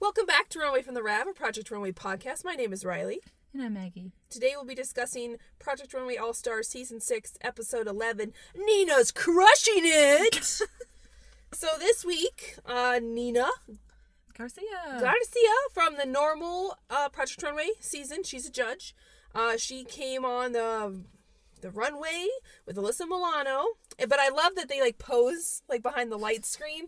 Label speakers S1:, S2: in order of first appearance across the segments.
S1: Welcome back to Runway from the Rav, a Project Runway podcast. My name is Riley.
S2: And I'm Maggie.
S1: Today we'll be discussing Project Runway All-Stars Season 6, Episode 11, Nina's Crushing It! So this week, Nina
S2: Garcia
S1: from the normal Project Runway season, she's a judge. She came on the runway with Alyssa Milano, but I love that they pose behind the light screen.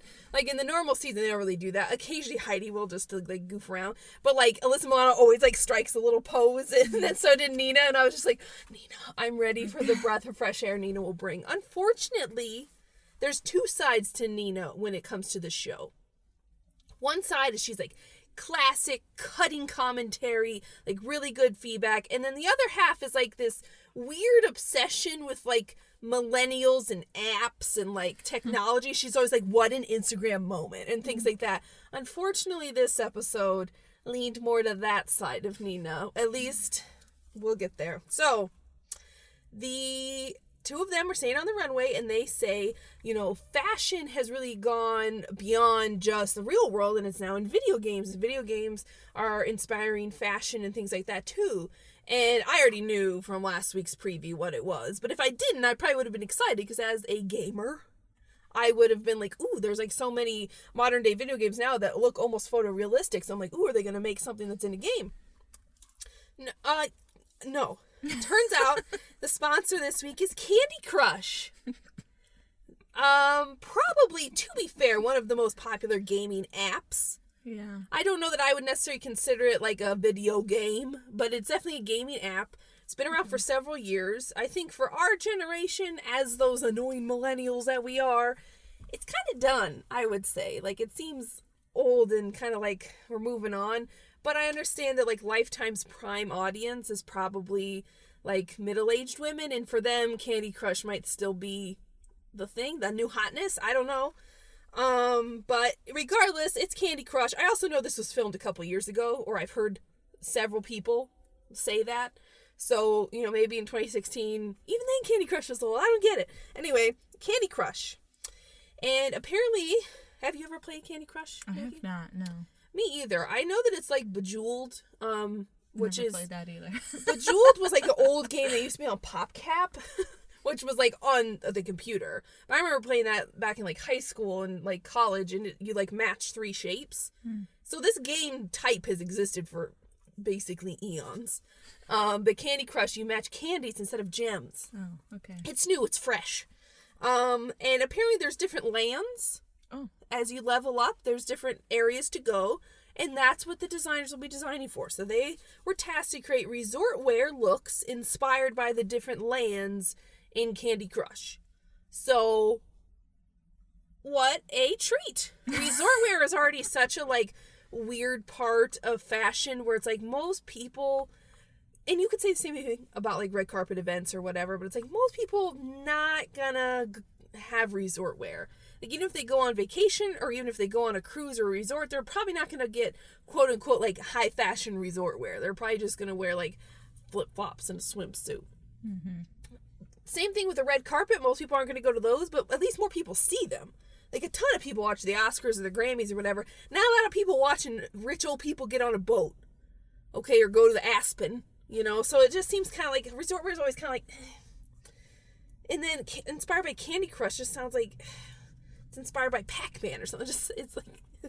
S1: In the normal season they don't really do that. Occasionally Heidi will just goof around, but Alyssa Milano always strikes a little pose, and then so did Nina, and I was just like, Nina, I'm ready for the breath of fresh air Nina will bring. Unfortunately, there's two sides to Nina when it comes to the show. One side is she's classic cutting commentary, really good feedback, and then the other half is this weird obsession with millennials and apps and technology. She's always what an Instagram moment and things like that. Unfortunately, this episode leaned more to that side of Nina. At least we'll get there. So the two of them are staying on the runway, and they say, fashion has really gone beyond just the real world, and it's now in video games. Video games are inspiring fashion and things like that too. And I already knew from last week's preview what it was, but if I didn't, I probably would have been excited, because as a gamer, I would have been ooh, there's so many modern day video games now that look almost photorealistic. So I'm ooh, are they going to make something that's in a game? No. Turns out the sponsor this week is Candy Crush. Probably, to be fair, one of the most popular gaming apps.
S2: Yeah.
S1: I don't know that I would necessarily consider it a video game, but it's definitely a gaming app. It's been around for several years. I think for our generation, as those annoying millennials that we are, it's kind of done, I would say. It seems old and kind of we're moving on. But I understand that Lifetime's prime audience is probably middle-aged women, and for them Candy Crush might still be the thing, the new hotness. I don't know. But regardless, it's Candy Crush. I also know this was filmed a couple years ago, or I've heard several people say that. So, maybe in 2016, even then Candy Crush was old. I don't get it. Anyway, Candy Crush. And apparently, have you ever played Candy Crush?
S2: I have not, no.
S1: Me either. I know that it's Bejeweled, which
S2: Never
S1: is
S2: played that either.
S1: Bejeweled was an old game that used to be on PopCap, which was on the computer. But I remember playing that back in high school and college, and you match three shapes. So this game type has existed for basically eons. But Candy Crush, you match candies instead of gems.
S2: Oh, okay.
S1: It's new, it's fresh. And apparently there's different lands.
S2: Oh.
S1: As you level up, there's different areas to go, and that's what the designers will be designing for. So they were tasked to create resort wear looks inspired by the different lands in Candy Crush. So, what a treat. Resort wear is already such a weird part of fashion, where it's most people, and you could say the same thing about red carpet events or whatever, but it's most people not gonna have resort wear. Even if they go on vacation, or even if they go on a cruise or a resort, they're probably not going to get quote unquote high fashion resort wear. They're probably just going to wear flip flops and a swimsuit.
S2: Mm-hmm.
S1: Same thing with the red carpet. Most people aren't going to go to those, but at least more people see them. A ton of people watch the Oscars or the Grammys or whatever. Now a lot of people watching rich old people get on a boat, okay, or go to the Aspen, So it just seems kind of resort wear is always kind of and then inspired by Candy Crush just sounds it's inspired by Pac-Man or something. It's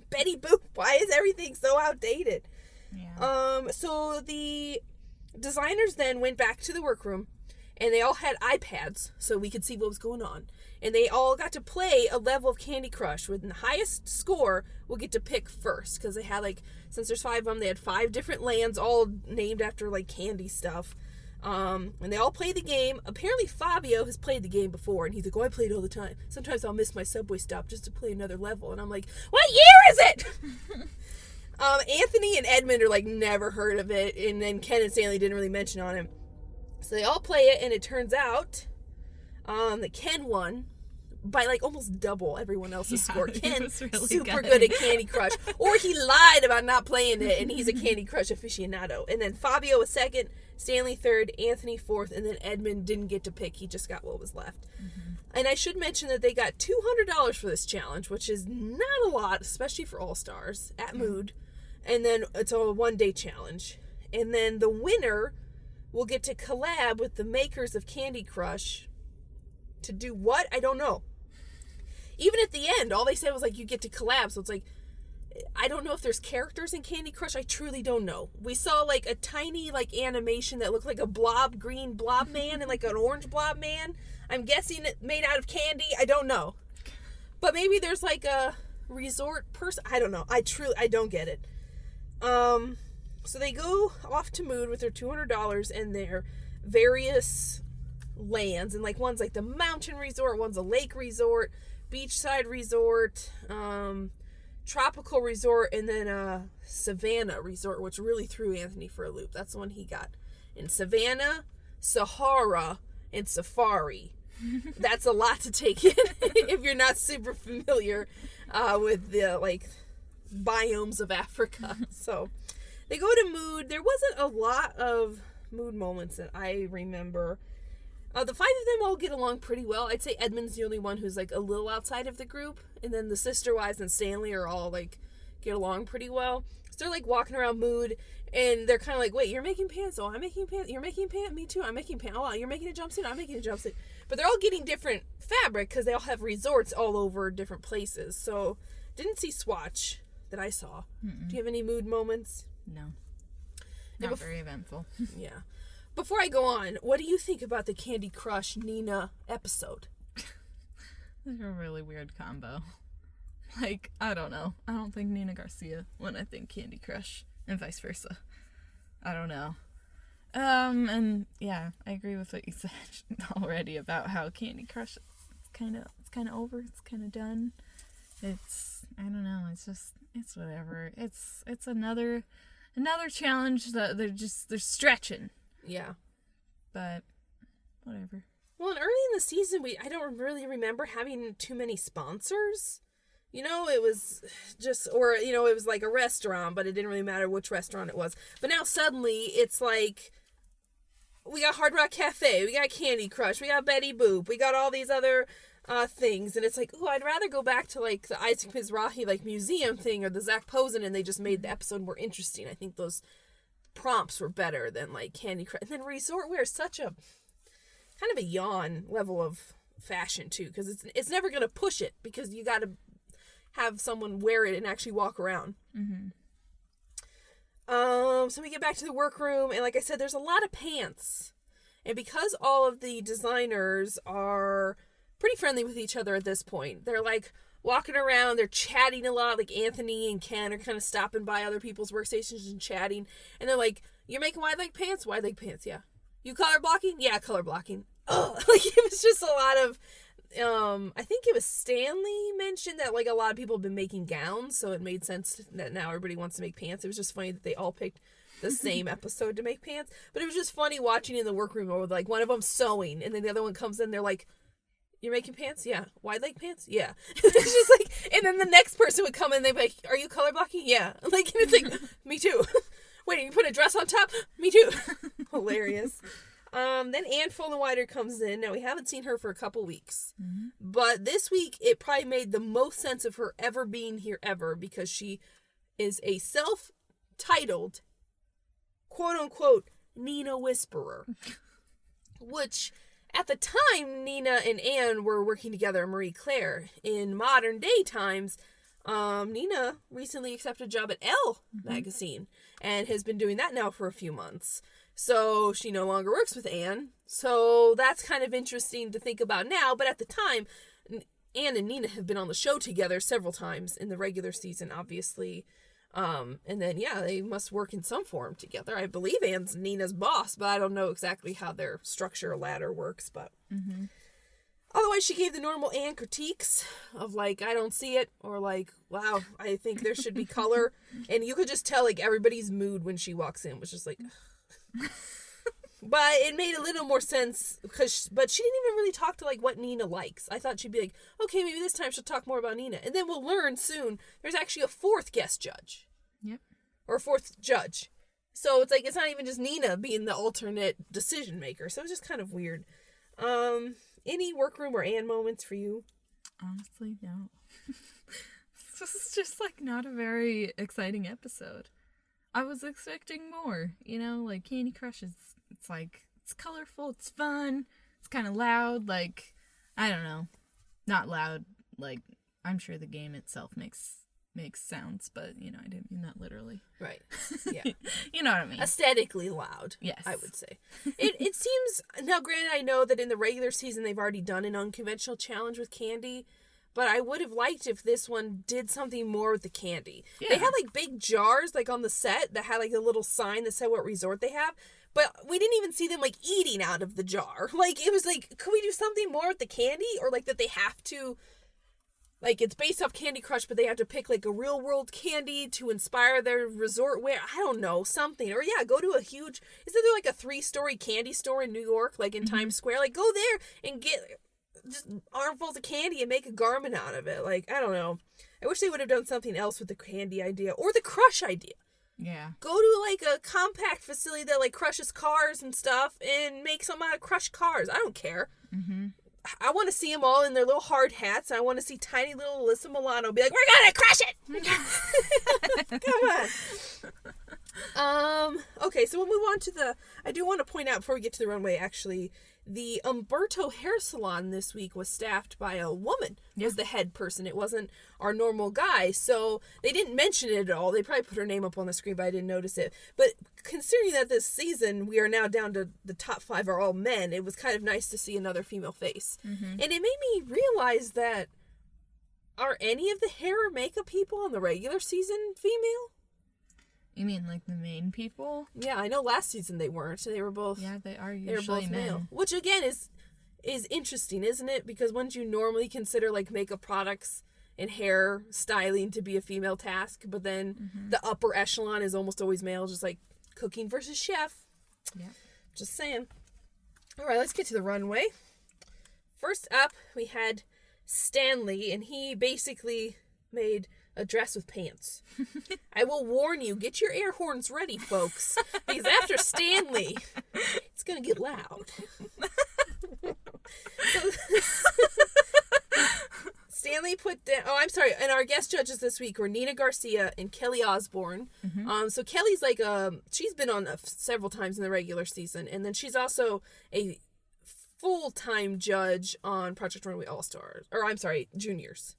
S1: Betty Boop. Why is everything so outdated?
S2: Yeah.
S1: So the designers then went back to the workroom, and they all had iPads so we could see what was going on. And they all got to play a level of Candy Crush with the highest score will get to pick first, because they had since there's 5 of them, they had 5 different lands all named after candy stuff. And they all play the game. Apparently Fabio has played the game before, and he's I play it all the time. Sometimes I'll miss my subway stop just to play another level, and I'm what year is it? Anthony and Edmund are never heard of it, and then Ken and Stanley didn't really mention on him. So they all play it, and it turns out that Ken won by almost double everyone else's score. Ken's really super good at Candy Crush, or he lied about not playing it, and he's a Candy Crush aficionado. And then Fabio was second, Stanley third, Anthony fourth, and then Edmund didn't get to pick. He just got what was left. Mm-hmm. And I should mention that they got $200 for this challenge, which is not a lot, especially for All-Stars, at Mood. And then it's a 1-day challenge. And then the winner will get to collab with the makers of Candy Crush to do what? I don't know. Even at the end, all they said was, like, you get to collab. So it's like, I don't know if there's characters in Candy Crush. I truly don't know. We saw, like, a tiny, like, animation that looked like a green blob man and, like, an orange blob man. I'm guessing it made out of candy. I don't know. But maybe there's, like, a resort person. I don't know. I don't get it. So they go off to Mood with their $200 and their various lands. And, like, one's, like, the mountain resort. One's a lake resort. Beachside resort. Tropical resort, and then Savannah resort, which really threw Anthony for a loop. That's the one he got. In Savannah, Sahara, and Safari. That's a lot to take in if you're not super familiar with the, like, biomes of Africa. So they go to Mood. There wasn't a lot of Mood moments that I remember. The 5 of them all get along pretty well. I'd say Edmund's the only one who's, like, a little outside of the group. And then the sister wives and Stanley are all, like, get along pretty well. So they're, like, walking around Mood, and they're kind of like, wait, you're making pants? Oh, I'm making pants. You're making pants? Me too. I'm making pants. Oh, you're making a jumpsuit? I'm making a jumpsuit. But they're all getting different fabric because they all have resorts all over different places. So didn't see swatch that I saw. Mm-mm. Do you have any Mood moments?
S2: No. Not very eventful.
S1: Yeah. Before I go on, what do you think about the Candy Crush Nina episode?
S2: They're a really weird combo. Like, I don't know. I don't think Nina Garcia when I think Candy Crush, and vice versa. I don't know. And yeah, I agree with what you said already about how Candy Crush is kind of over. It's kind of done. I don't know. It's whatever. It's another challenge that they're stretching.
S1: Yeah.
S2: But whatever.
S1: Well, and early in the season, I don't really remember having too many sponsors. You know, it was just, or, you know, it was like a restaurant, but it didn't really matter which restaurant it was. But now suddenly it's like, we got Hard Rock Cafe, we got Candy Crush, we got Betty Boop, we got all these other things. And it's like, oh, I'd rather go back to, like, the Isaac Mizrahi, like, museum thing, or the Zach Posen, and they just made the episode more interesting. I think those prompts were better than, like, Candy Crush. And then resort wear is such a kind of a yawn level of fashion too, because it's never going to push it, because you got to have someone wear it and actually walk around.
S2: Mm-hmm.
S1: So we get back to the workroom, and like I said, there's a lot of pants, and because all of the designers are pretty friendly with each other at this point, they're like walking around, they're chatting a lot, like Anthony and Ken are kind of stopping by other people's workstations and chatting, and they're like, you're making wide leg pants? Wide leg pants, yeah. You color blocking? Yeah, color blocking. Ugh. Like, it was just a lot of, I think it was Stanley mentioned that, like, a lot of people have been making gowns, so it made sense that now everybody wants to make pants. It was just funny that they all picked the same episode to make pants, but it was just funny watching in the workroom where, like, one of them sewing, and then the other one comes in, they're like, you're making pants? Yeah. Wide leg pants? Yeah. It's just like, and then the next person would come in, they'd be like, are you color blocking? Yeah. Like, and it's like, me too. Wait, you put a dress on top? Me too. Hilarious. Then Ann Fullenwider comes in. Now, we haven't seen her for a couple weeks.
S2: Mm-hmm.
S1: But this week, it probably made the most sense of her ever being here ever, because she is a self-titled, quote-unquote, Nina Whisperer. Which, at the time, Nina and Anne were working together in Marie Claire. In modern day times, Nina recently accepted a job at Elle magazine and has been doing that now for a few months. So she no longer works with Anne. So that's kind of interesting to think about now. But at the time, Anne and Nina have been on the show together several times in the regular season, obviously. And then, yeah, they must work in some form together. I believe Anne's Nina's boss, but I don't know exactly how their structure ladder works. But otherwise, she gave the normal Anne critiques of, like, I don't see it, or like, wow, I think there should be color. And you could just tell, like, everybody's mood when she walks in was just like, but it made a little more sense, but she didn't even really talk to, like, what Nina likes. I thought she'd be like, okay, maybe this time she'll talk more about Nina. And then we'll learn soon there's actually a fourth guest judge.
S2: Yep.
S1: Or a fourth judge. So it's like, it's not even just Nina being the alternate decision maker. So it's just kind of weird. Any workroom or Anne moments for you?
S2: Honestly, no. This is just, like, not a very exciting episode. I was expecting more, you know? Like, Candy Crush is, it's like, it's colorful, it's fun, it's kind of loud, like, I don't know. Not loud, like, I'm sure the game itself makes sounds, but, you know, I didn't mean that literally.
S1: Right. Yeah.
S2: You know what I mean.
S1: Aesthetically loud.
S2: Yes.
S1: I would say. It seems, now granted, I know that in the regular season they've already done an unconventional challenge with candy, but I would have liked if this one did something more with the candy. Yeah. They had, like, big jars, like, on the set that had, like, a little sign that said what resort they have, but we didn't even see them, like, eating out of the jar. Like, it was like, could we do something more with the candy? Or, like, that they have to... Like, it's based off Candy Crush, but they have to pick, like, a real-world candy to inspire their resort wear. I don't know, something. Or, yeah, go to a huge... Isn't there, like, a 3-story candy store in New York, like, in Times Square? Like, go there and get just armfuls of candy and make a garment out of it. Like, I don't know. I wish they would have done something else with the candy idea. Or the crush idea.
S2: Yeah.
S1: Go to, like, a compact facility that, like, crushes cars and stuff and make some out of crushed cars. I don't care. Mm-hmm. I want to see them all in their little hard hats. I want to see tiny little Alyssa Milano be like, "We're gonna crush it!" Come on. Okay, so we'll move on to I do want to point out before we get to the runway, actually, the Umberto hair salon this week was staffed by a woman. Yeah. Was the head person. It wasn't our normal guy. So they didn't mention it at all. They probably put her name up on the screen, but I didn't notice it. But considering that this season we are now down to the top 5 are all men, it was kind of nice to see another female face. Mm-hmm. And it made me realize that are any of the hair or makeup people on the regular season female?
S2: You mean like the main people?
S1: Yeah, I know last season they weren't. They were both.
S2: Yeah, they are usually
S1: both
S2: men.
S1: Male, which again is interesting, isn't it? Because wouldn't you normally consider like makeup products and hair styling to be a female task, but then the upper echelon is almost always male, just like cooking versus chef.
S2: Yeah.
S1: Just saying. All right, let's get to the runway. First up, we had Stanley, and he basically made a dress with pants. I will warn you, get your air horns ready, folks, because after Stanley, it's gonna get loud. Stanley put down... Oh, I'm sorry. And our guest judges this week were Nina Garcia and Kelly Osbourne. Mm-hmm. So Kelly's like... she's been on several times in the regular season. And then she's also a full-time judge on Project Runway All-Stars. Or, I'm sorry, Juniors.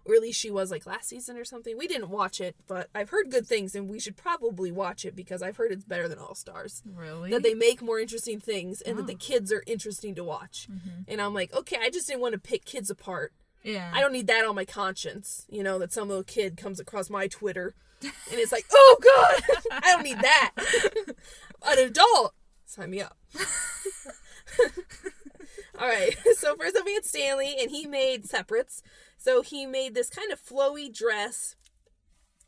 S1: Or at least she was like last season or something. We didn't watch it, but I've heard good things, and we should probably watch it because I've heard it's better than All-Stars.
S2: Really?
S1: That they make more interesting things, and that the kids are interesting to watch. Mm-hmm. And I'm like, okay, I just didn't want to pick kids apart.
S2: Yeah.
S1: I don't need that on my conscience, you know, that some little kid comes across my Twitter and it's like, oh God, I don't need that. An adult, sign me up. All right, so first up we had Stanley, and he made separates. So he made this kind of flowy dress.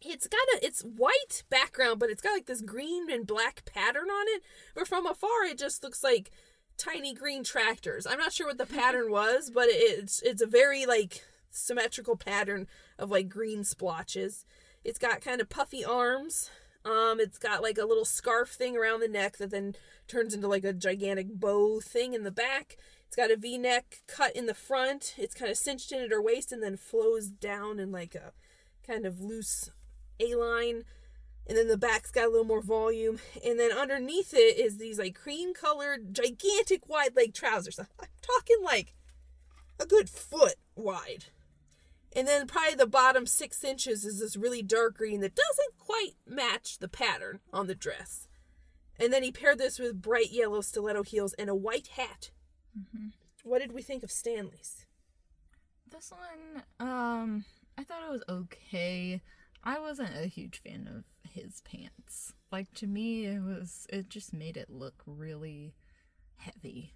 S1: It's white background, but it's got like this green and black pattern on it. But from afar, it just looks like tiny green tractors. I'm not sure what the pattern was, but it's a very like symmetrical pattern of like green splotches. It's got kind of puffy arms. It's got like a little scarf thing around the neck that then turns into like a gigantic bow thing in the back. It's got a V-neck cut in the front. It's kind of cinched in at her waist and then flows down in like a kind of loose A-line. And then the back's got a little more volume. And then underneath it is these like cream-colored, gigantic wide leg trousers. I'm talking like a good foot wide. And then probably the bottom 6 inches is this really dark green that doesn't quite match the pattern on the dress. And then he paired this with bright yellow stiletto heels and a white hat. Mm-hmm. What did we think of Stanley's?
S2: This one, I thought it was okay. I wasn't a huge fan of his pants. Like, to me, it just made it look really heavy.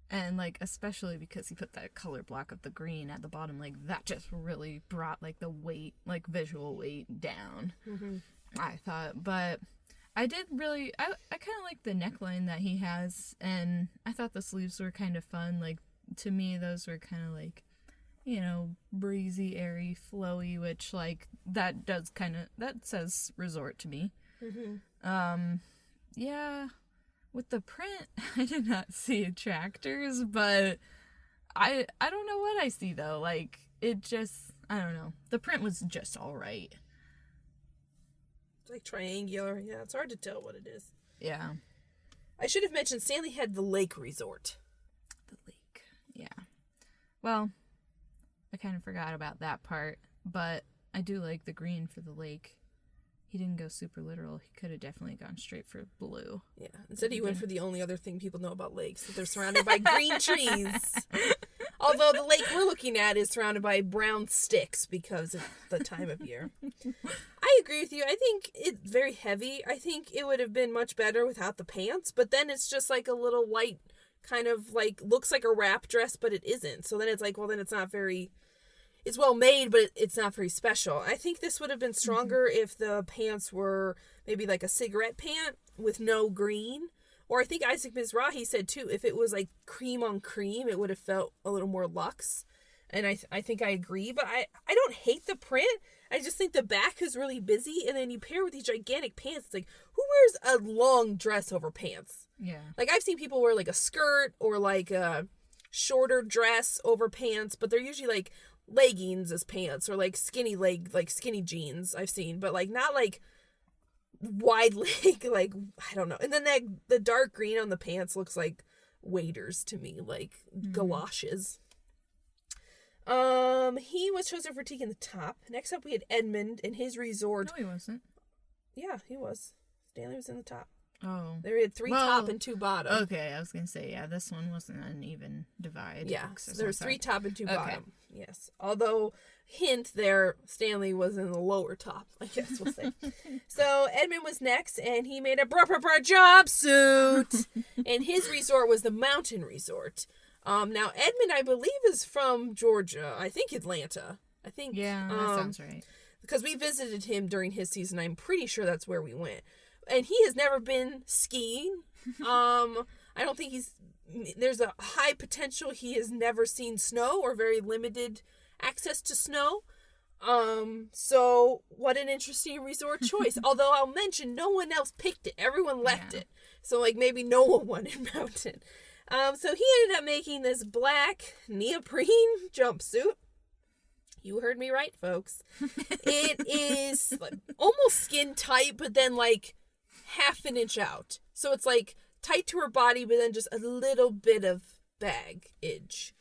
S2: And, like, especially because he put that color block of the green at the bottom, like, that just really brought, like, the weight, like, visual weight down. Mm-hmm. I thought, but I did really, I kind of like the neckline that he has, and I thought the sleeves were kind of fun. Like, to me, those were kind of like, you know, breezy, airy, flowy, which, like, that says resort to me. Mm-hmm. Yeah, with the print, I did not see tractors, but I don't know what I see, though. Like, it just, I don't know. The print was just all right.
S1: It's like triangular. Yeah, it's hard to tell what it is.
S2: Yeah.
S1: I should have mentioned Stanley had the lake resort.
S2: The lake. Yeah. Well, I kind of forgot about that part, but I do like the green for the lake. He didn't go super literal. He could have definitely gone straight for blue.
S1: Yeah. Instead, he went for the only other thing people know about lakes, that they're surrounded by green trees. Although the lake we're looking at is surrounded by brown sticks because of the time of year. I agree with you. I think it's very heavy. I think it would have been much better without the pants, but then it's just like a little light kind of like, looks like a wrap dress, but it isn't. So then it's like, well, then it's not very... It's well made, but it's not very special. I think this would have been stronger if the pants were maybe like a cigarette pant with no green. Or I think Isaac Mizrahi said too, if it was like cream on cream, it would have felt a little more luxe. And I think I agree, but I don't hate the print. I just think the back is really busy, and then you pair with these gigantic pants. It's like, who wears a long dress over pants?
S2: Yeah.
S1: Like, I've seen people wear like a skirt or like a shorter dress over pants, but they're usually like leggings as pants, or like skinny jeans I've seen, but like not like wide leg, like, I don't know. And then the dark green on the pants looks like waders to me, like galoshes. He was chosen for taking the top. Next up we had Edmund and his resort.
S2: No, he wasn't.
S1: Yeah, he was. Stanley was in the top.
S2: Oh.
S1: There had three top and two bottom.
S2: Okay, I was going to say, yeah, this one wasn't an even divide.
S1: Yeah, so there was three top and two
S2: Okay.
S1: bottom. Yes. Although, hint there, Stanley was in the lower top, I guess we'll say. So, Edmund was next, and he made a jumpsuit. And his resort was the Mountain Resort. Now, Edmund, I believe, is from Georgia. I think Atlanta. I think.
S2: Yeah, that sounds right.
S1: Because we visited him during his season. I'm pretty sure that's where we went. And he has never been skiing. I don't think there's a high potential he has never seen snow or very limited access to snow. So what an interesting resort choice. Although I'll mention no one else picked it. Everyone left it. So like maybe no one wanted Mountain. So he ended up making this black neoprene jumpsuit. You heard me right, folks. It is like almost skin tight, but then like half an inch out. So it's like tight to her body, but then just a little bit of baggage.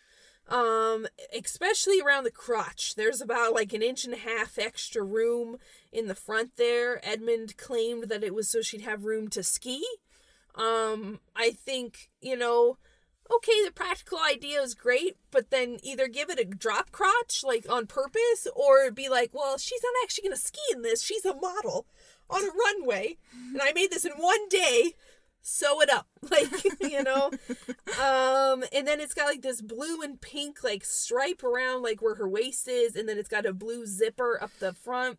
S1: Especially around the crotch. There's about like an inch and a half extra room in the front there. Edmund claimed that it was so she'd have room to ski. I think, okay, the practical idea is great, but then either give it a drop crotch, like on purpose, or be like, well, she's not actually going to ski in this. She's a model on a runway, and I made this in one day. Sew it up, and then it's got like this blue and pink like stripe around like where her waist is, and then it's got a blue zipper up the front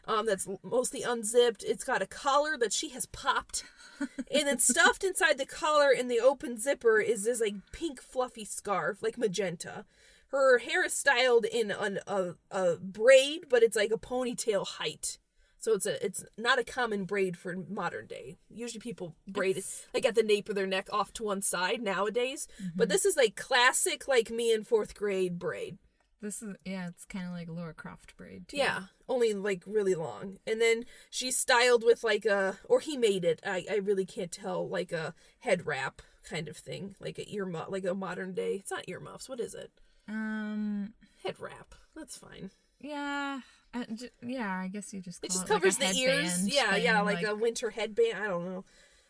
S1: that's mostly unzipped. It's got a collar that she has popped, and then stuffed inside the collar in the open zipper is this like pink fluffy scarf, like magenta. Her hair is styled in a braid, but it's like a ponytail height. So it's not a common braid for modern day. Usually people braid it like at the nape of their neck off to one side nowadays. Mm-hmm. But this is like classic, like me in 4th grade braid.
S2: This is, it's kind of like Laura Croft braid too.
S1: Yeah, only like really long. And then she's styled with like or he made it. I really can't tell, like a head wrap kind of thing, like a earmuff, like a modern day. It's not earmuffs. What is it? Head wrap. That's fine.
S2: Yeah. I guess you just call
S1: it just
S2: it
S1: covers
S2: like
S1: the ears. Yeah, like a winter headband. I don't know.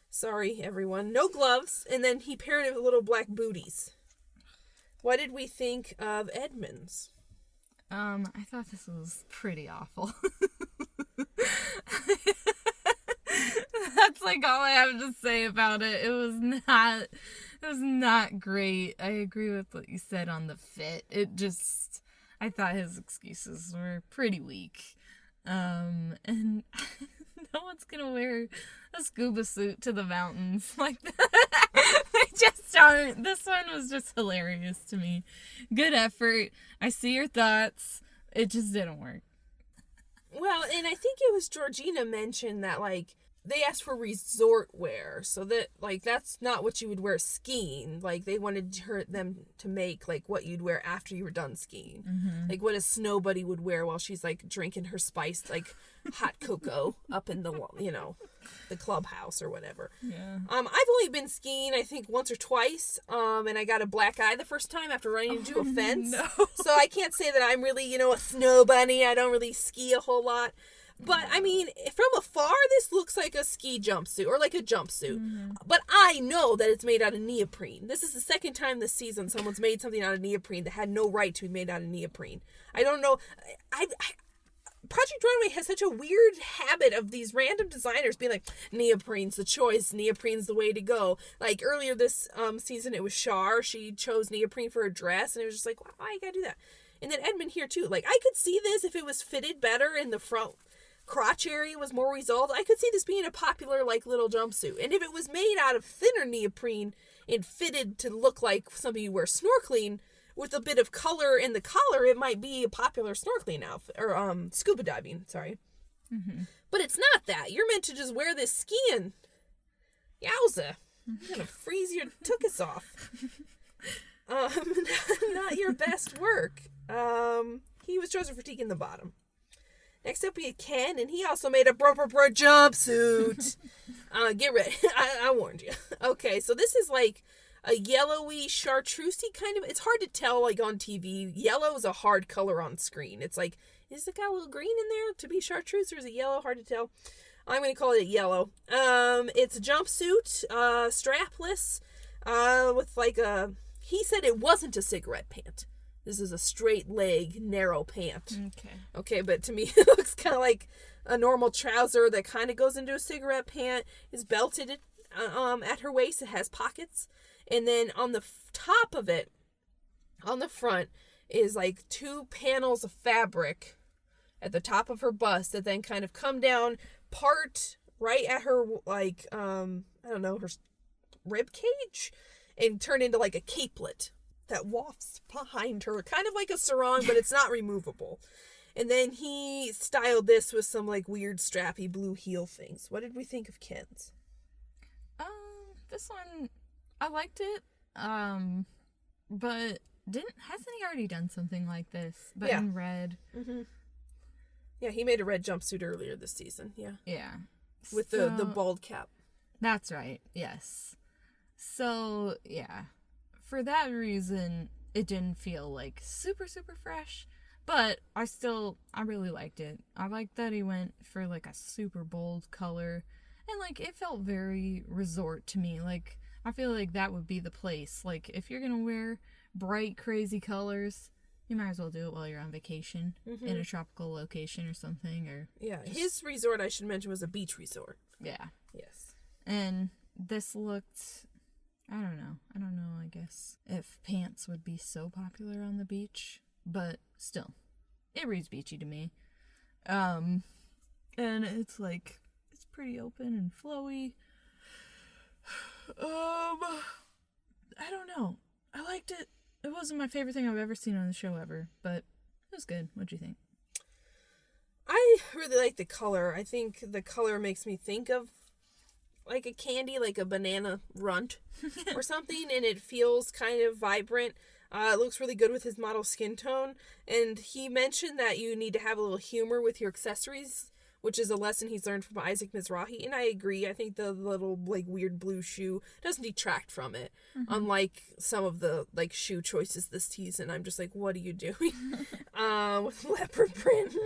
S1: Sorry, everyone. No gloves. And then he paired it with little black booties. What did we think of Edmund's?
S2: I thought this was pretty awful. That's like all I have to say about it. It was not great. I agree with what you said on the fit. I thought his excuses were pretty weak. And no one's gonna wear a scuba suit to the mountains like that. They just aren't. This one was just hilarious to me. Good effort. I see your thoughts. It just didn't work.
S1: Well, and I think it was Georgina mentioned that, like, they asked for resort wear, so that, like, that's not what you would wear skiing. Like, they wanted them to make, like, what you'd wear after you were done skiing.
S2: Mm-hmm.
S1: Like, what a snow buddy would wear while she's, like, drinking her spiced, like, hot cocoa up in the, you know, the clubhouse or whatever.
S2: Yeah.
S1: I've only been skiing, I think, once or twice, and I got a black eye the first time after running into a fence.
S2: No.
S1: So I can't say that I'm really, you know, a snow bunny. I don't really ski a whole lot. But, I mean, from afar, this looks like a ski jumpsuit, or like a jumpsuit. Mm-hmm. But I know that it's made out of neoprene. This is the second time this season someone's made something out of neoprene that had no right to be made out of neoprene. I don't know. Project Runway has such a weird habit of these random designers being like, neoprene's the choice, neoprene's the way to go. Like, earlier this season, it was Char. She chose neoprene for her dress, and it was just like, why you gotta do that? And then Edmund here, too. Like, I could see this if it was fitted better in the front crotch area was more resolved. I could see this being a popular, like, little jumpsuit. And if it was made out of thinner neoprene and fitted to look like something you wear snorkeling with a bit of color in the collar, it might be a popular snorkeling outfit, or scuba diving, sorry.
S2: Mm-hmm.
S1: But it's not that. You're meant to just wear this skiing. Yowza. You're gonna freeze your tuchus off. Not your best work. He was chosen for taking the bottom. Next up, we had Ken, and he also made a jumpsuit. Get ready. I warned you. Okay, so this is like a yellowy, chartreusey kind of... It's hard to tell, like, on TV. Yellow is a hard color on screen. It's like, is it got a little green in there to be chartreuse, or is it yellow? Hard to tell. I'm going to call it yellow. It's a jumpsuit, strapless, with, like, a... He said it wasn't a cigarette pant. This is a straight leg, narrow pant. Okay, but to me, it looks kind of like a normal trouser that kind of goes into a cigarette pant. It's belted at her waist. It has pockets. And then on the top of it, on the front, is like 2 panels of fabric at the top of her bust that then kind of come down part right at her, like, I don't know, her rib cage, and turn into like a capelet that wafts behind her, kind of like a sarong, but it's not removable. And then he styled this with some like weird strappy blue heel things. What did we think of Ken's?
S2: This one, I liked it. But hasn't he already done something like this? But
S1: yeah.
S2: In red.
S1: Mm-hmm. Yeah, he made a red jumpsuit earlier this season. Yeah.
S2: Yeah.
S1: With the bald cap.
S2: That's right. Yes. So, yeah. For that reason, it didn't feel like super, super fresh. But I really liked it. I liked that he went for like a super bold color. And like, it felt very resort to me. Like, I feel like that would be the place. Like, if you're gonna wear bright, crazy colors, you might as well do it while you're on vacation in a tropical location or something. Or
S1: yeah, his resort, I should mention, was a beach resort.
S2: Yeah.
S1: Yes.
S2: And this looked... I don't know, I guess, if pants would be so popular on the beach, but still, it reads beachy to me. And it's like, it's pretty open and flowy. I don't know. I liked it. It wasn't my favorite thing I've ever seen on the show ever, but it was good. What'd you think?
S1: I really like the color. I think the color makes me think of like a candy, like a banana runt or something, and it feels kind of vibrant. It looks really good with his model skin tone, and he mentioned that you need to have a little humor with your accessories, which is a lesson he's learned from Isaac Mizrahi, and I agree. I think the little, like, weird blue shoe doesn't detract from it, unlike some of the, like, shoe choices this season. I'm just like, what are you doing? With leopard print.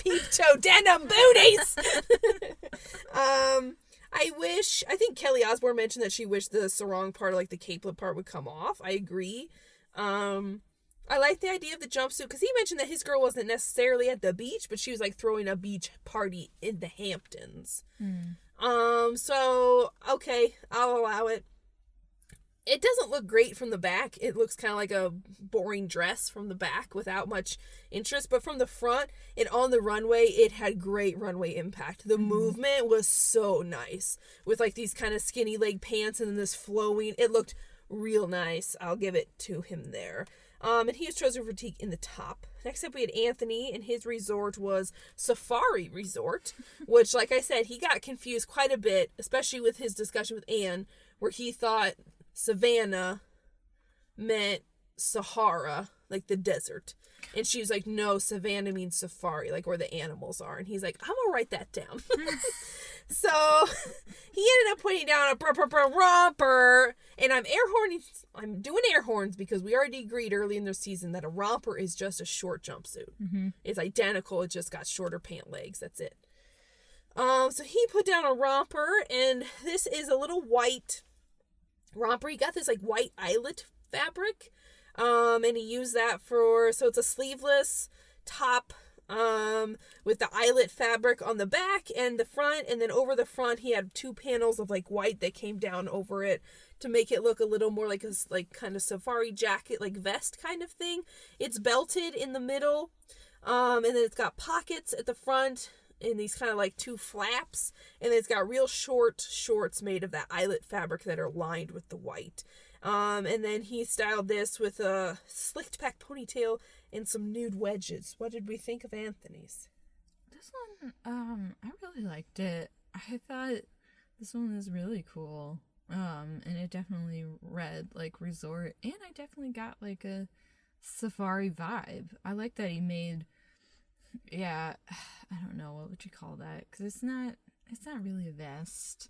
S1: Peep toe denim booties! I think Kelly Osbourne mentioned that she wished the sarong part, like the capelet part, would come off. I agree. I like the idea of the jumpsuit, because he mentioned that his girl wasn't necessarily at the beach, but she was like throwing a beach party in the Hamptons. So, okay, I'll allow it. It doesn't look great from the back. It looks kind of like a boring dress from the back without much interest. But from the front and on the runway, it had great runway impact. The movement was so nice. With like these kind of skinny leg pants and then this flowing. It looked real nice. I'll give it to him there. And he was chosen for Teak in the top. Next up, we had Anthony, and his resort was Safari Resort, which, like I said, he got confused quite a bit, especially with his discussion with Anne, where he thought Savannah meant Sahara, like the desert. And she was like, no, Savannah means safari, like where the animals are. And he's like, I'm going to write that down. So he ended up putting down a romper. And I'm doing air horns because we already agreed early in the season that a romper is just a short jumpsuit. Mm-hmm. It's identical. It just got shorter pant legs. That's it. So he put down a romper, and this is a little white romper. He got this like white eyelet fabric. And he used that so it's a sleeveless top, with the eyelet fabric on the back and the front, and then over the front he had 2 panels of like white that came down over it to make it look a little more like a kind of safari jacket, like vest kind of thing. It's belted in the middle, and then it's got pockets at the front and these kind of like 2 flaps, and then it's got real short shorts made of that eyelet fabric that are lined with the white. And then he styled this with a slicked back ponytail and some nude wedges. What did we think of Anthony's?
S2: This one, I really liked it. I thought this one was really cool. And it definitely read like resort, and I definitely got like a safari vibe. I like that he made, I don't know, what would you call that? Because it's not really a vest,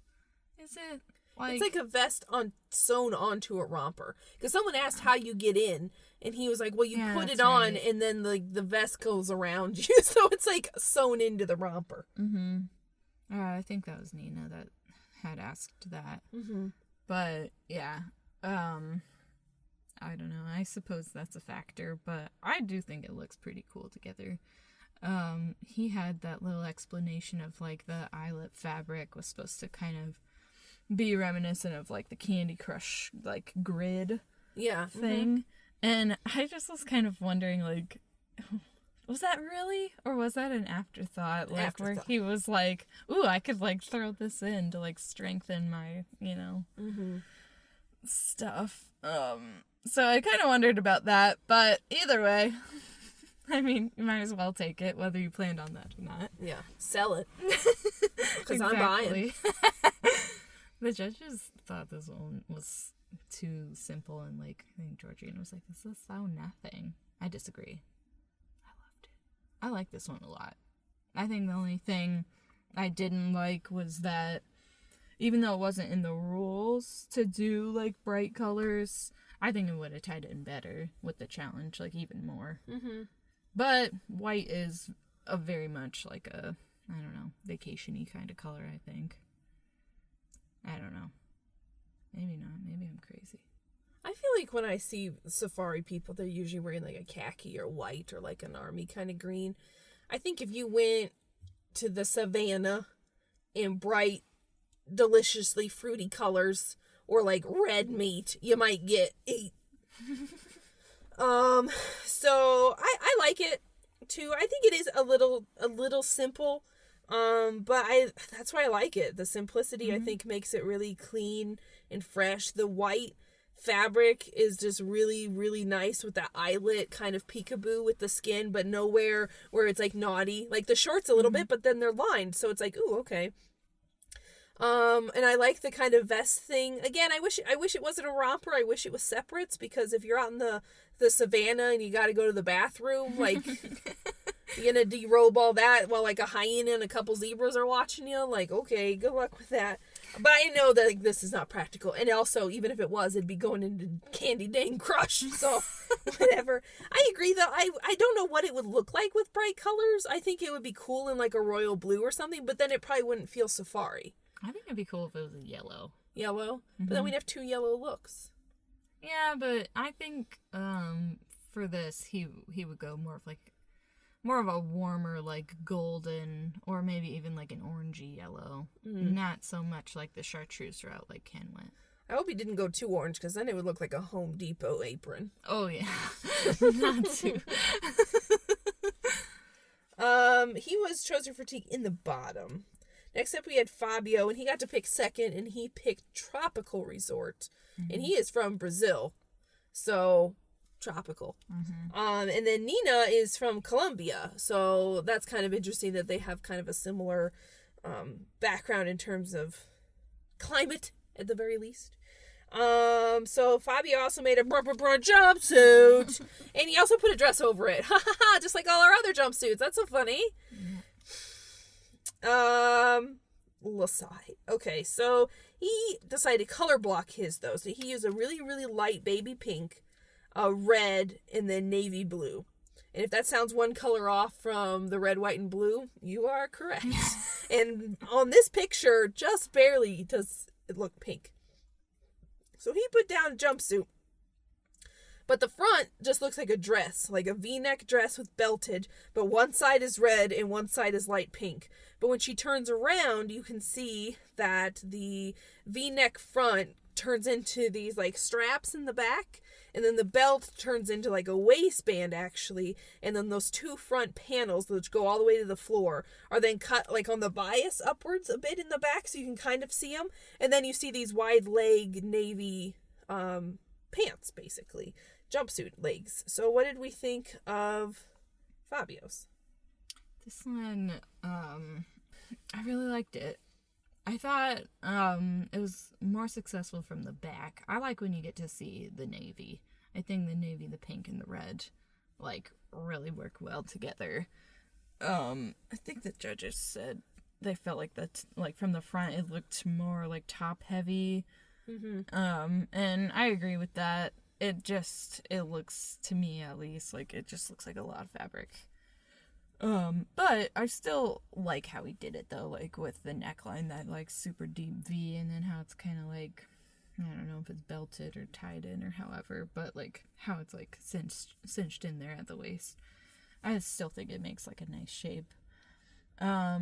S2: is it?
S1: It's like a vest sewn onto a romper. Because someone asked how you get in, and he was like, well, you put it on, right, and then the vest goes around you. So it's like sewn into the romper.
S2: Mm-hmm. I think that was Nina that had asked that. Mm-hmm. But, yeah. I don't know. I suppose that's a factor, but I do think it looks pretty cool together. He had that little explanation of, like, the eyelet fabric was supposed to kind of be reminiscent of like the Candy Crush like grid thing. Mm-hmm. And I just was kind of wondering, like, was that really, or was that an afterthought? Like where he was like, ooh, I could like throw this in to like strengthen my, mm-hmm, stuff. So I kind of wondered about that, but either way, I mean, you might as well take it, whether you planned on that or not.
S1: Yeah, sell it. Because I'm buying.
S2: The judges thought this one was too simple, and like I think Georgina was like, "This is so nothing." I disagree. I loved it. I like this one a lot. I think the only thing I didn't like was that even though it wasn't in the rules to do like bright colors, I think it would have tied it in better with the challenge, like even more. Mm-hmm. But white is a very much like a, I don't know, vacation-y kind of color, I think. I don't know. Maybe not. Maybe I'm crazy.
S1: I feel like when I see safari people, they're usually wearing like a khaki or white or like an army kind of green. I think if you went to the savannah in bright, deliciously fruity colors or like red meat, you might get 8. So I like it too. I think it is a little simple. But that's why I like it. The simplicity, mm-hmm, I think makes it really clean and fresh. The white fabric is just really, really nice with that eyelet kind of peekaboo with the skin, but nowhere where it's like naughty. Like the shorts a little, mm-hmm, bit, but then they're lined. So it's like, ooh, okay. And I like the kind of vest thing. Again, I wish it wasn't a romper. I wish it was separates, because if you're out in the savannah and you got to go to the bathroom, like you're gonna derobe all that while like a hyena and a couple zebras are watching you. Like, okay, good luck with that. But I know that like, this is not practical, and also even if it was, it'd be going into Candy Dang Crush. So whatever. I agree though. I don't know what it would look like with bright colors. I think it would be cool in like a royal blue or something, but then it probably wouldn't feel safari.
S2: I think it'd be cool if it was a yellow.
S1: Yellow?
S2: Mm-hmm.
S1: But then we'd have 2 yellow looks.
S2: Yeah, but I think for this he would go more of a warmer like golden, or maybe even like an orangey yellow. Mm-hmm. Not so much like the chartreuse route like Ken went.
S1: I hope he didn't go too orange, because then it would look like a Home Depot apron.
S2: Oh yeah. Not too.
S1: He was chosen for Teak in the bottom. Next up, we had Fabio, and he got to pick second, and he picked Tropical Resort. Mm-hmm. And he is from Brazil. So, tropical.
S2: Mm-hmm.
S1: And then Nina is from Colombia, so that's kind of interesting that they have kind of a similar background in terms of climate, at the very least. So Fabio also made a jumpsuit, and he also put a dress over it, just like all our other jumpsuits. That's so funny. Lasai. Okay, so he decided to color block his, though. So he used a really, really light baby pink, red, and then navy blue. And if that sounds one color off from the red, white, and blue, you are correct. And on this picture, just barely does it look pink. So he put down a jumpsuit. But the front just looks like a dress, like a V-neck dress with belted, but one side is red and one side is light pink. But when she turns around, you can see that the V-neck front turns into these like straps in the back, and then the belt turns into like a waistband actually, and then those two front panels which go all the way to the floor are then cut like on the bias upwards a bit in the back so you can kind of see them, and then you see these wide leg navy pants, basically jumpsuit legs. So what did we think of Fabio's?
S2: This one, I really liked it. I thought it was more successful from the back. I like when you get to see the navy. I think the navy, the pink, and the red, like, really work well together. I think the judges said they felt like that, like, from the front, it looked more, like, top-heavy.
S1: Mm-hmm.
S2: And I agree with that. It looks, to me at least, like, it just looks like a lot of fabric. But I still like how he did it, though, like, with the neckline, that, like, super deep V, and then how it's kind of, like, I don't know if it's belted or tied in or however, but, like, how it's, like, cinched in there at the waist. I still think it makes, like, a nice shape. I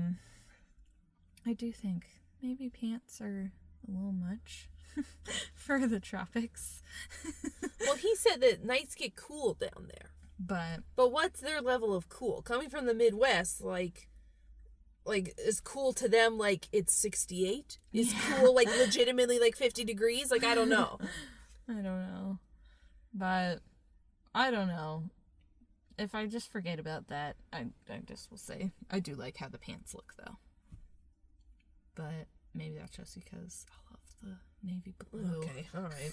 S2: do think maybe pants are a little much for the tropics.
S1: Well, he said that nights get cool down there. But what's their level of cool? Coming from the Midwest, like is cool to them like it's 68? Is cool like legitimately like 50 degrees? Like, I don't know.
S2: I don't know. But I don't know. If I just forget about that, I just will say I do like how the pants look, though. But maybe that's just because I love the navy blue.
S1: Okay, all right.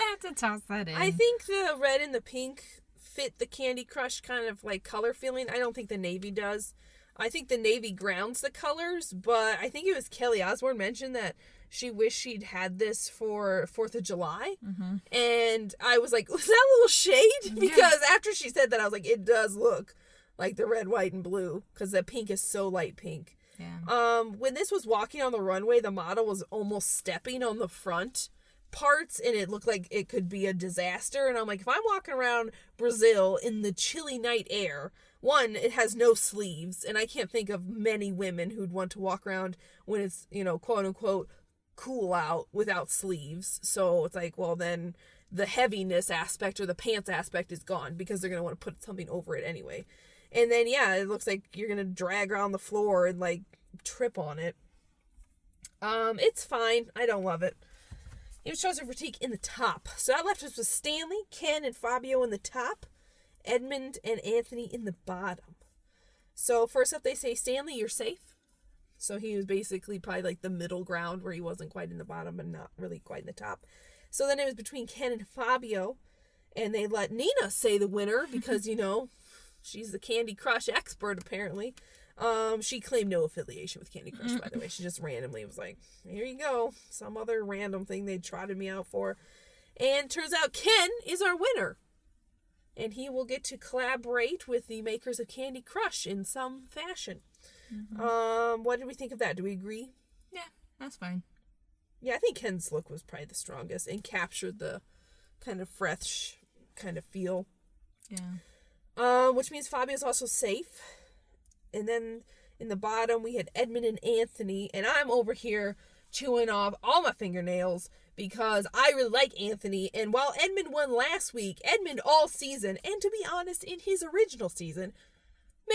S2: I have to toss that in.
S1: I think the red and the pink fit the Candy Crush kind of like color feeling. I don't think the navy does. I think the navy grounds the colors, but I think it was Kelly Osbourne mentioned that she wished she'd had this for 4th of July. Mm-hmm. And I was like, was that a little shade? Because after she said that, I was like, it does look like the red, white, and blue, because the pink is so light pink.
S2: Yeah.
S1: When this was walking on the runway, the model was almost stepping on the front parts, and it looked like it could be a disaster. And I'm like, if I'm walking around Brazil in the chilly night air, one, it has no sleeves, and I can't think of many women who'd want to walk around when it's, you know, quote unquote cool out without sleeves. So it's like, well, then the heaviness aspect or the pants aspect is gone, because they're going to want to put something over it anyway. And then, yeah, it looks like you're going to drag her on the floor and, like, trip on it. It's fine. I don't love it. It was chosen for critique in the top. So that left us with Stanley, Ken, and Fabio in the top. Edmund and Anthony in the bottom. So first up, they say, Stanley, you're safe. So he was basically probably like the middle ground where he wasn't quite in the bottom and not really quite in the top. So then it was between Ken and Fabio. And they let Nina say the winner because, you know, she's the Candy Crush expert, apparently. She claimed no affiliation with Candy Crush, by the way. She just randomly was like, here you go. Some other random thing they trotted me out for. And turns out Ken is our winner. And he will get to collaborate with the makers of Candy Crush in some fashion. Mm-hmm. What did we think of that? Do we agree?
S2: Yeah, that's fine.
S1: Yeah, I think Ken's look was probably the strongest and captured the kind of fresh kind of feel.
S2: Yeah.
S1: Which means Fabio's also safe. And then in the bottom, we had Edmund and Anthony. And I'm over here chewing off all my fingernails because I really like Anthony. And while Edmund won last week, Edmund all season, and to be honest, in his original season,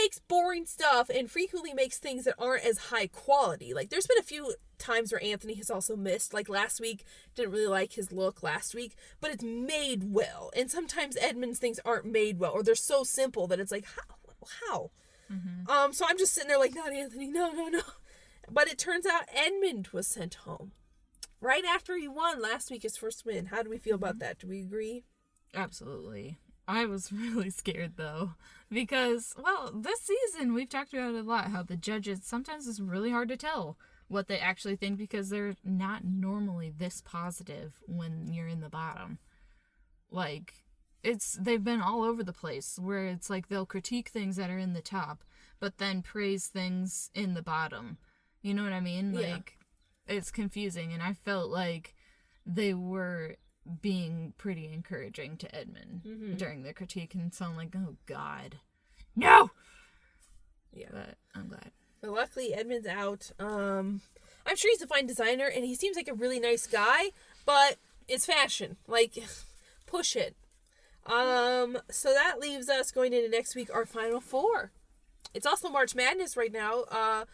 S1: makes boring stuff and frequently makes things that aren't as high quality. Like, there's been a few times where Anthony has also missed. Like, last week, didn't really like his look last week, but it's made well. And sometimes Edmund's things aren't made well, or they're so simple that it's like, how? Mm-hmm. So I'm just sitting there like, not Anthony, no. But it turns out Edmund was sent home right after he won last week, his first win. How do we feel about that? Do we agree?
S2: Absolutely. I was really scared, though, because, well, this season, we've talked about it a lot, how the judges, sometimes it's really hard to tell what they actually think because they're not normally this positive when you're in the bottom. Like, they've been all over the place, where it's like they'll critique things that are in the top, but then praise things in the bottom. You know what I mean?
S1: Yeah.
S2: Like, it's confusing, and I felt like they were being pretty encouraging to Edmund during the critique, and sound like, oh God, no.
S1: Yeah,
S2: but I'm glad.
S1: But luckily Edmund's out. I'm sure he's a fine designer, and he seems like a really nice guy. But it's fashion, like, push it. So that leaves us going into next week, our final four. It's also March Madness right now,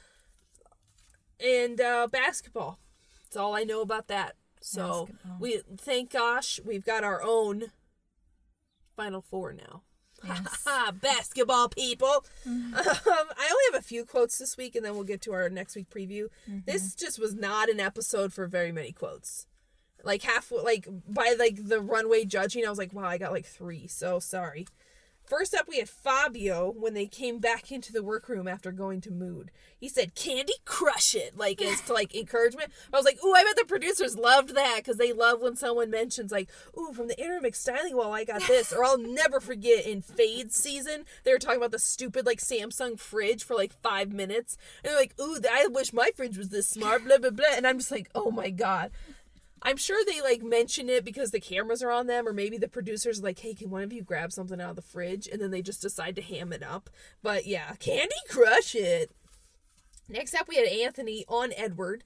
S1: and basketball. That's all I know about that. So we thank gosh we've got our own Final Four now. Yes. Basketball people. Mm-hmm. I only have a few quotes this week, and then we'll get to our next week preview. Mm-hmm. This just was not an episode for very many quotes. Like by the runway judging, I was like, wow, I got like 3. So sorry. First up, we had Fabio when they came back into the workroom after going to Mood. He said, "Candy, crush it," like as to like encouragement. I was like, ooh, I bet the producers loved that because they love when someone mentions like, ooh, from the Intermix styling wall, I got this. Or I'll never forget in Fade season, they were talking about the stupid like Samsung fridge for like 5 minutes. And they're like, ooh, I wish my fridge was this smart, blah, blah, blah. And I'm just like, oh my God. I'm sure they, like, mention it because the cameras are on them, or maybe the producers are like, hey, can one of you grab something out of the fridge? And then they just decide to ham it up. But, yeah, Candy, crush it. Next up, we had Anthony on Edmund,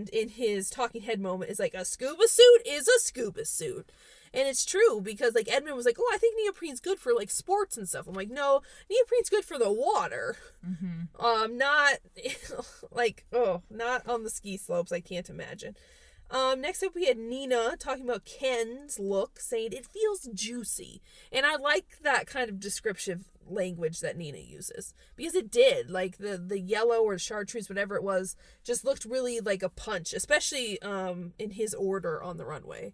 S1: in his talking head moment, is like, a scuba suit is a scuba suit. And it's true, because, like, Edmund was like, oh, I think neoprene's good for, like, sports and stuff. I'm like, no, neoprene's good for the water. Mm-hmm. Not, not on the ski slopes, I can't imagine. Next up we had Nina talking about Ken's look, saying it feels juicy. And I like that kind of descriptive language that Nina uses. Because it did. Like, the yellow or chartreuse, whatever it was, just looked really like a punch. Especially, in his order on the runway.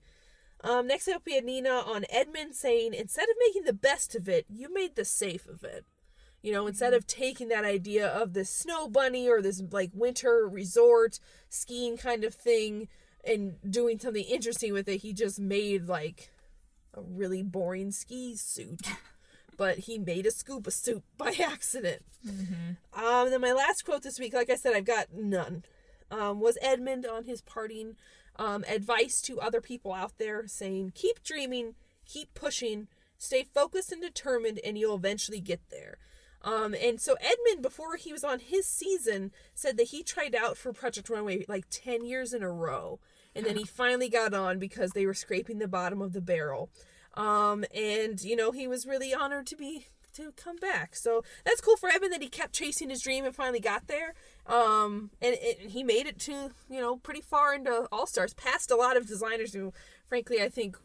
S1: Next up we had Nina on Edmund saying, instead of making the best of it, you made the safe of it. You know, instead of taking that idea of this snow bunny or this, like, winter resort skiing kind of thing and doing something interesting with it, he just made, like, a really boring ski suit. But he made a scuba suit by accident. Mm-hmm. Then my last quote this week, like I said, I've got none, was Edmund on his parting advice to other people out there, saying, keep dreaming, keep pushing, stay focused and determined, and you'll eventually get there. And so Edmund, before he was on his season, said that he tried out for Project Runway like 10 years in a row. And then he finally got on because they were scraping the bottom of the barrel. And, you know, he was really honored to come back. So that's cool for Edmund that he kept chasing his dream and finally got there. And he made it to, you know, pretty far into All-Stars, past a lot of designers who, frankly, I think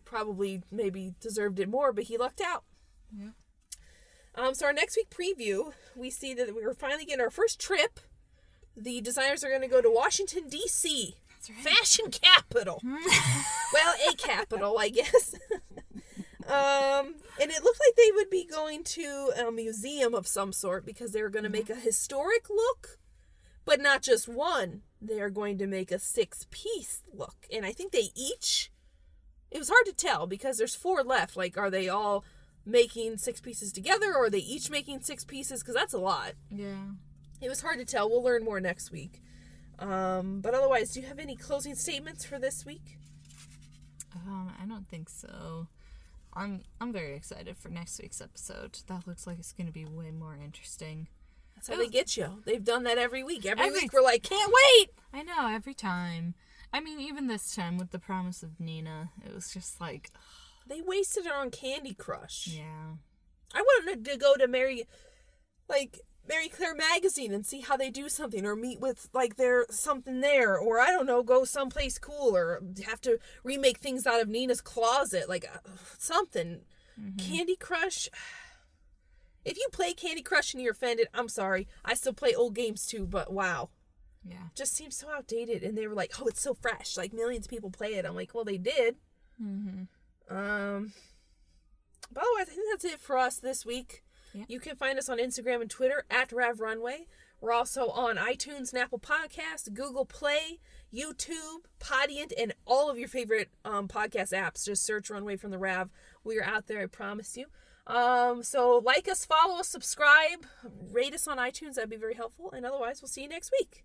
S1: probably maybe deserved it more, but he lucked out. Yeah. So our next week preview, we see that we're finally getting our first trip. The designers are going to go to Washington, D.C., fashion capital. Well, a capital, I guess. And it looked like they would be going to a museum of some sort because they were going to make a historic look, but not just one. They are going to make a 6-piece look. And I think they each, it was hard to tell because there's 4 left. Like, are they all making 6 pieces together, or are they each making 6 pieces? Because that's a lot. Yeah. It was hard to tell. We'll learn more next week. But otherwise, do you have any closing statements for this week?
S2: I don't think so. I'm very excited for next week's episode. That looks like it's going to be way more interesting.
S1: That's how they get you. They've done that every week. Every week we're like, can't wait!
S2: I know, every time. I mean, even this time with the promise of Nina, it was just like...
S1: They wasted it on Candy Crush.
S2: Yeah.
S1: I wanted to go to Mary Claire magazine and see how they do something, or meet with like their something there, or I don't know, go someplace cool, or have to remake things out of Nina's closet, like something. Candy Crush. If you play Candy Crush and you're offended, I'm sorry. I still play old games too, but wow.
S2: Yeah.
S1: Just seems so outdated. And they were like, oh, it's so fresh. Like millions of people play it. I'm like, well, they did. But I think that's it for us this week. Yeah. You can find us on Instagram and Twitter at RavRunway. We're also on iTunes and Apple Podcasts, Google Play, YouTube, Podiant, and all of your favorite podcast apps. Just search Runway from the Rav. We are out there, I promise you. So like us, follow us, subscribe, rate us on iTunes. That'd be very helpful. And otherwise, we'll see you next week.